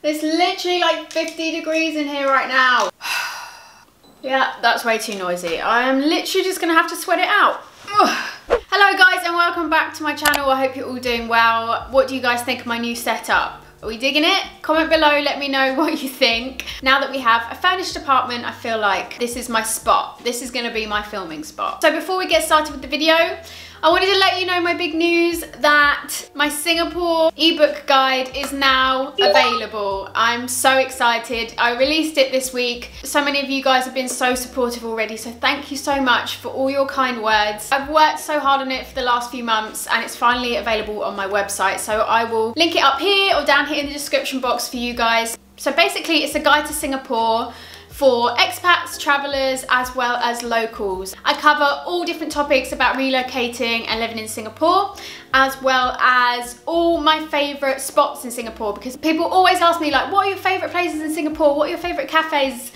It's literally like 50 degrees in here right now. Yeah, that's way too noisy. I am literally just gonna have to sweat it out. Hello guys and welcome back to my channel. I hope you're all doing well. What do you guys think of my new setup? Are we digging it? Comment below, let me know what you think. Now that we have a furnished apartment, I feel like this is my spot. This is gonna be my filming spot. So before we get started with the video, I wanted to let you know my big news that my Singapore ebook guide is now available. I'm so excited. I released it this week. So many of you guys have been so supportive already, so thank you so much for all your kind words. I've worked so hard on it for the last few months and it's finally available on my website. So I will link it up here or down here in the description box for you guys. So basically it's a guide to Singapore for expats, travellers, as well as locals. I cover all different topics about relocating and living in Singapore, as well as all my favourite spots in Singapore, because people always ask me like, what are your favourite places in Singapore? What are your favourite cafes?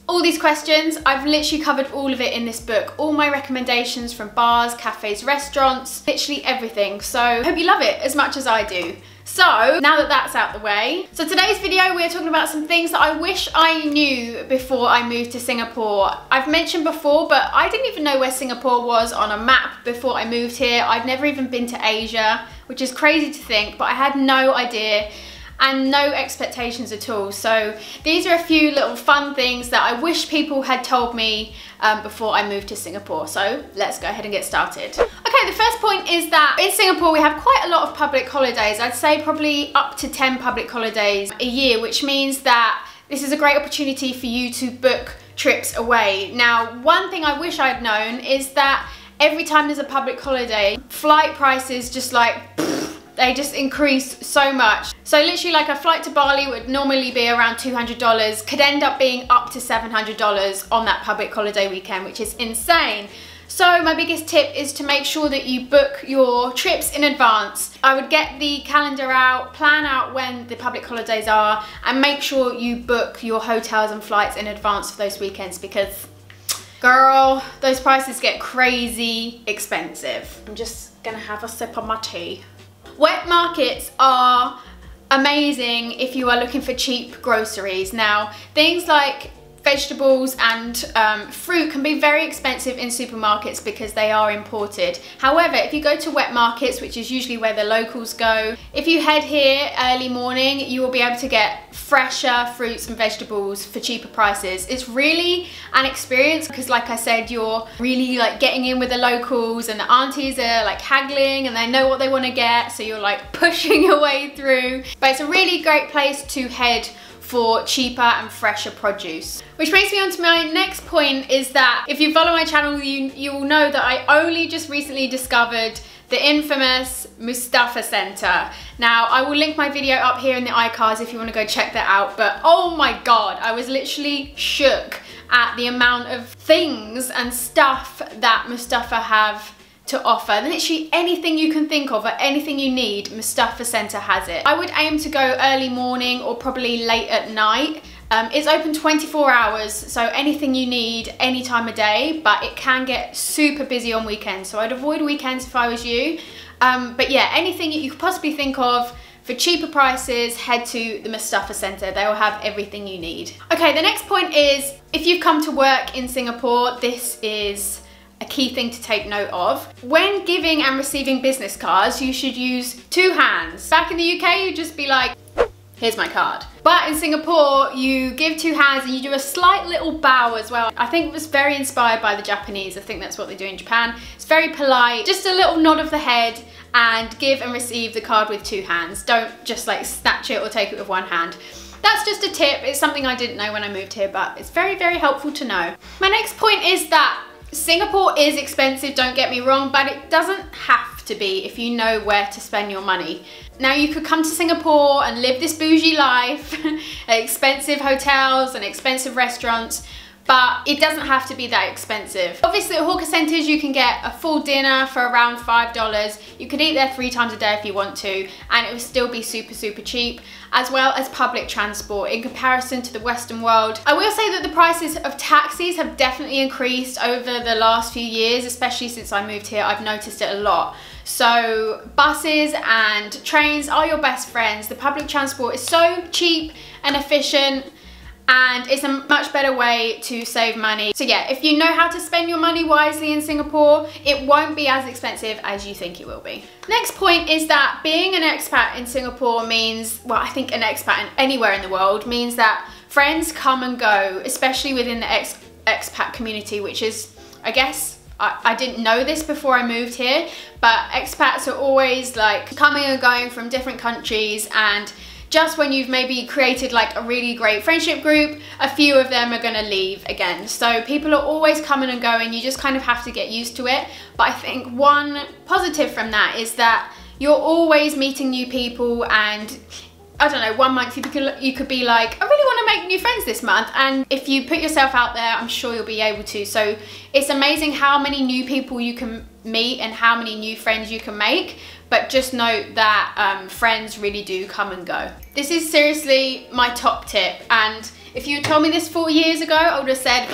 All these questions, I've literally covered all of it in this book. All my recommendations from bars, cafes, restaurants, literally everything. So I hope you love it as much as I do. So now that that's out the way, so today's video we're talking about some things that I wish I knew before I moved to Singapore. I've mentioned before, but I didn't even know where Singapore was on a map before I moved here. I've never even been to Asia, which is crazy to think, but I had no idea and no expectations at all. So these are a few little fun things that I wish people had told me before I moved to Singapore. So let's go ahead and get started. Okay, the first point is that in Singapore we have quite a lot of public holidays. I'd say probably up to 10 public holidays a year, which means that this is a great opportunity for you to book trips away. Now, one thing I wish I'd known is that every time there's a public holiday, flight prices just like, they just increase so much. So literally like a flight to Bali would normally be around $200, could end up being up to $700 on that public holiday weekend, which is insane. So my biggest tip is to make sure that you book your trips in advance. I would get the calendar out, plan out when the public holidays are, and make sure you book your hotels and flights in advance for those weekends, because girl, those prices get crazy expensive. I'm just gonna have a sip of my tea. Wet markets are amazing if you are looking for cheap groceries. Now, things like vegetables and fruit can be very expensive in supermarkets because they are imported. However, if you go to wet markets, which is usually where the locals go, if you head here early morning, you will be able to get fresher fruits and vegetables for cheaper prices. It's really an experience because, like I said, you're really like getting in with the locals, and the aunties are like haggling and they know what they want to get, so you're like pushing your way through. But it's a really great place to head for cheaper and fresher produce. Which brings me on to my next point, is that if you follow my channel, you will know that I only just recently discovered the infamous Mustafa Centre. Now, I will link my video up here in the iCards if you want to go check that out, but oh my god, I was literally shook at the amount of things and stuff that Mustafa have to offer. Literally anything you can think of or anything you need, Mustafa Centre has it. I would aim to go early morning or probably late at night. It's open 24 hours, so anything you need any time of day, but it can get super busy on weekends, so I'd avoid weekends if I was you. But yeah, anything you could possibly think of for cheaper prices, head to the Mustafa Centre. They will have everything you need. Okay, the next point is, if you've come to work in Singapore, this is a key thing to take note of. When giving and receiving business cards, you should use two hands. Back in the UK, you'd just be like, here's my card. But in Singapore, you give two hands and you do a slight little bow as well. I think it was very inspired by the Japanese. I think that's what they do in Japan. It's very polite, just a little nod of the head, and give and receive the card with two hands. Don't just like snatch it or take it with one hand. That's just a tip. It's something I didn't know when I moved here, but it's very, very helpful to know. My next point is that Singapore is expensive, don't get me wrong, but it doesn't have to be if you know where to spend your money. Now, you could come to Singapore and live this bougie life, expensive hotels and expensive restaurants, but it doesn't have to be that expensive. Obviously at hawker centres you can get a full dinner for around $5. You could eat there 3 times a day if you want to, and it would still be super, super cheap, as well as public transport in comparison to the Western world. I will say that the prices of taxis have definitely increased over the last few years, especially since I moved here. I've noticed it a lot. So buses and trains are your best friends. The public transport is so cheap and efficient, and it's a much better way to save money. So yeah, if you know how to spend your money wisely in Singapore, it won't be as expensive as you think it will be. Next point is that being an expat in Singapore means, well, I think an expat anywhere in the world means that friends come and go, especially within the expat community, which is, I guess, I didn't know this before I moved here, but expats are always like coming and going from different countries, and just when you've maybe created like a really great friendship group, a few of them are gonna leave again. So people are always coming and going, you just kind of have to get used to it. But I think one positive from that is that you're always meeting new people, and I don't know, 1 month you could be like, I really want to make new friends this month, and if you put yourself out there, I'm sure you'll be able to. So it's amazing how many new people you can meet and how many new friends you can make. But just note that friends really do come and go. This is seriously my top tip, and if you told me this 4 years ago, I would have said,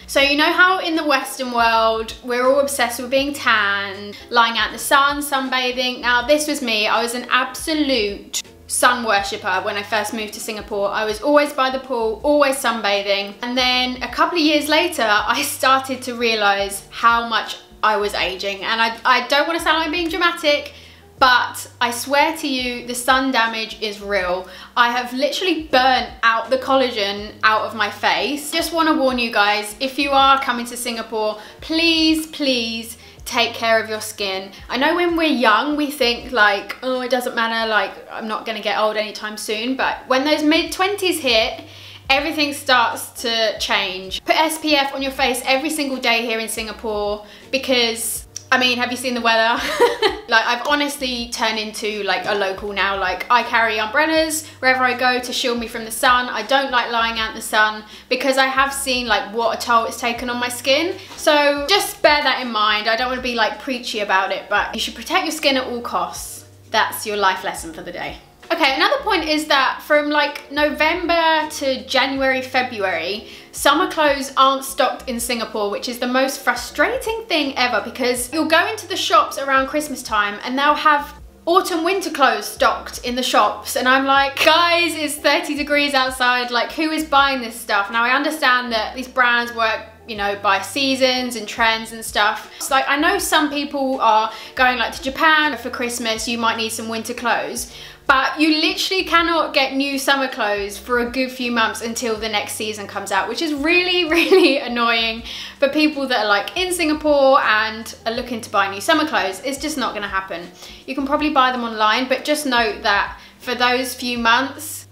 so you know how in the Western world, we're all obsessed with being tan, lying out in the sun, sunbathing. Now this was me, I was an absolute sun worshipper when I first moved to Singapore. I was always by the pool, always sunbathing. And then a couple of years later, I started to realize how much I was aging. And I don't want to sound like I'm being dramatic, but I swear to you, the sun damage is real. I have literally burnt out the collagen out of my face. Just want to warn you guys, if you are coming to Singapore, please, please take care of your skin. I know when we're young, we think like, oh, it doesn't matter, like I'm not gonna get old anytime soon. But when those mid-20s hit, everything starts to change. Put SPF on your face every single day here in Singapore, because I mean, have you seen the weather? Like, I've honestly turned into like a local now. Like, I carry umbrellas wherever I go to shield me from the sun. I don't like lying out in the sun because I have seen like what a toll it's taken on my skin. So just bear that in mind. I don't want to be like preachy about it, but you should protect your skin at all costs. That's your life lesson for the day. Okay, another point is that from like November to January, February, summer clothes aren't stocked in Singapore, which is the most frustrating thing ever, because you'll go into the shops around Christmas time and they'll have autumn winter clothes stocked in the shops, and I'm like, guys, it's 30 degrees outside, like who is buying this stuff? Now I understand that these brands work, you know, by seasons and trends and stuff. It's like, I know some people are going like to Japan for Christmas, you might need some winter clothes, but you literally cannot get new summer clothes for a good few months until the next season comes out, which is really, really annoying for people that are like in Singapore and are looking to buy new summer clothes. It's just not gonna happen. You can probably buy them online, but just note that for those few months,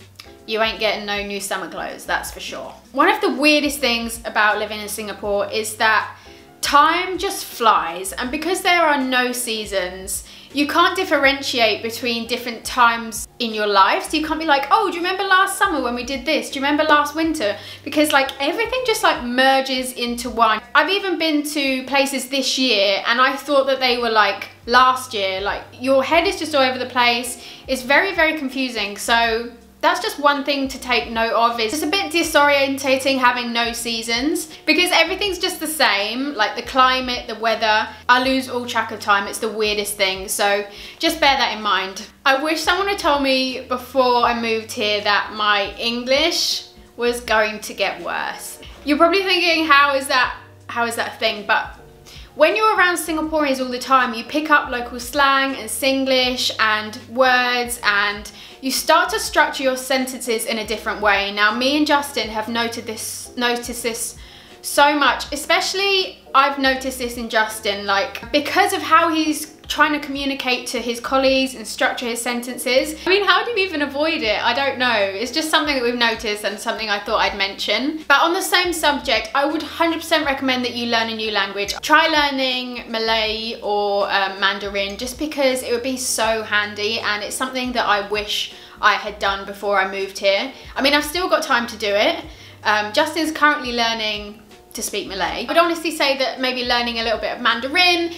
you ain't getting no new summer clothes, that's for sure. One of the weirdest things about living in Singapore is that time just flies, and because there are no seasons, you can't differentiate between different times in your life. So you can't be like, oh, do you remember last summer when we did this? Do you remember last winter? Because like everything just like merges into one. I've even been to places this year and I thought that they were like last year. Like your head is just all over the place. It's very, very confusing. So that's just one thing to take note of. It's just a bit disorientating having no seasons because everything's just the same, like the climate, the weather. I lose all track of time. It's the weirdest thing. So just bear that in mind. I wish someone had told me before I moved here that my English was going to get worse. You're probably thinking, how is that a thing? But when you're around Singaporeans all the time, you pick up local slang and Singlish and words, and you start to structure your sentences in a different way. Now, me and Justin have noticed this so much, especially I've noticed this in Justin, like because of how he's trying to communicate to his colleagues and structure his sentences. I mean, how do you even avoid it? I don't know. It's just something that we've noticed and something I thought I'd mention. But on the same subject, I would 100% recommend that you learn a new language. Try learning Malay or Mandarin, just because it would be so handy, and it's something that I wish I had done before I moved here. I mean, I've still got time to do it. Justin's currently learning to speak Malay. I would honestly say that maybe learning a little bit of Mandarin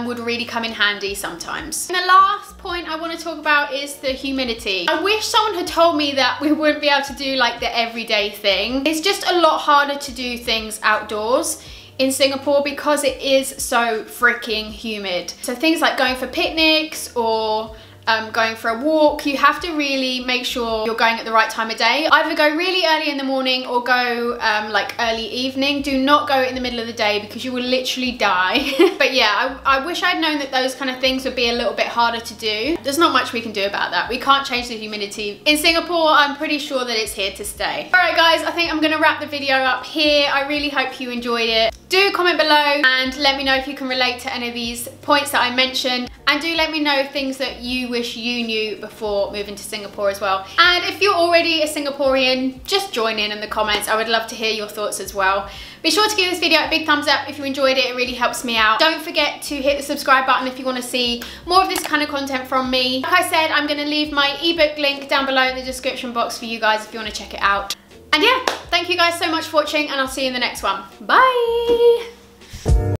would really come in handy sometimes. And the last point I want to talk about is the humidity. I wish someone had told me that we wouldn't be able to do like the everyday thing. It's just a lot harder to do things outdoors. in Singapore because it is so freaking humid. So things like going for picnics or going for a walk, you have to really make sure you're going at the right time of day. Either go really early in the morning or go like early evening. Do not go in the middle of the day because you will literally die. But yeah, I wish I'd known that those kind of things would be a little bit harder to do. There's not much we can do about that. We can't change the humidity. In Singapore, I'm pretty sure that it's here to stay. All right guys, I think I'm gonna wrap the video up here. I really hope you enjoyed it. Do comment below and let me know if you can relate to any of these points that I mentioned. And do let me know things that you wish you knew before moving to Singapore as well. And if you're already a Singaporean, just join in the comments. I would love to hear your thoughts as well. Be sure to give this video a big thumbs up if you enjoyed it. It really helps me out. Don't forget to hit the subscribe button if you want to see more of this kind of content from me. Like I said, I'm going to leave my ebook link down below in the description box for you guys if you want to check it out. And yeah, thank you guys so much for watching, and I'll see you in the next one. Bye!